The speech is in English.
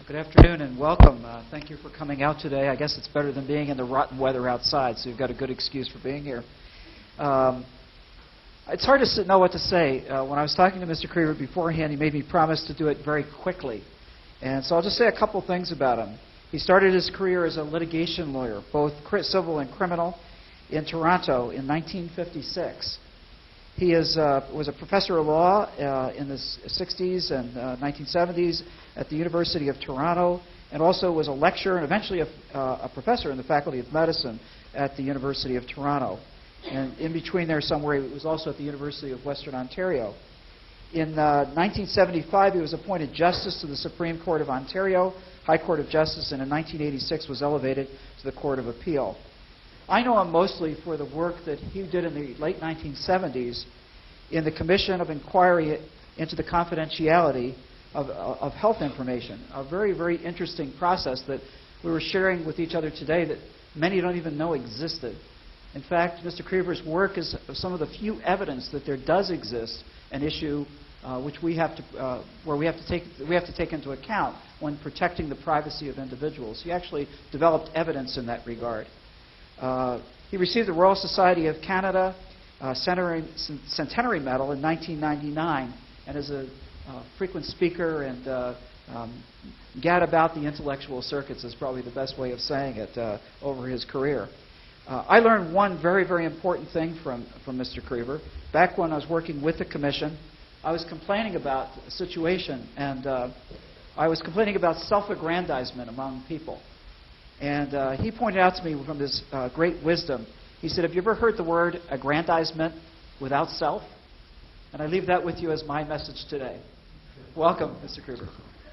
Good afternoon and welcome. Thank you for coming out today. I guess it's better than being in the rotten weather outside, so you've got a good excuse for being here. It's hard to know what to say. When I was talking to Mr. Krever beforehand, he made me promise to do it very quickly. And so I'll just say a couple things about him. He started his career as a litigation lawyer, both civil and criminal, in Toronto in 1956. He was a professor of law in the 60s and 1970s at the University of Toronto, and also was a lecturer and eventually a professor in the Faculty of Medicine at the University of Toronto. And in between there somewhere, he was also at the University of Western Ontario. In 1975, he was appointed Justice to the Supreme Court of Ontario, High Court of Justice, and in 1986 was elevated to the Court of Appeal. I know him mostly for the work that he did in the late 1970s in the Commission of Inquiry into the Confidentiality of Health Information, a very, very interesting process that we were sharing with each other today that many don't even know existed. In fact, Mr. Krever's work is some of the few evidence that there does exist an issue which we have to take into account when protecting the privacy of individuals. He actually developed evidence in that regard. He received the Royal Society of Canada Centenary Medal in 1999, and is a frequent speaker and gad about the intellectual circuits is probably the best way of saying it over his career. I learned one very, very important thing from Mr. Krever. Back when I was working with the Commission, I was complaining about a situation, and I was complaining about self-aggrandizement among people. And he pointed out to me from his great wisdom, he said, have you ever heard the word aggrandizement without self? And I leave that with you as my message today. Welcome, Mr. Krever.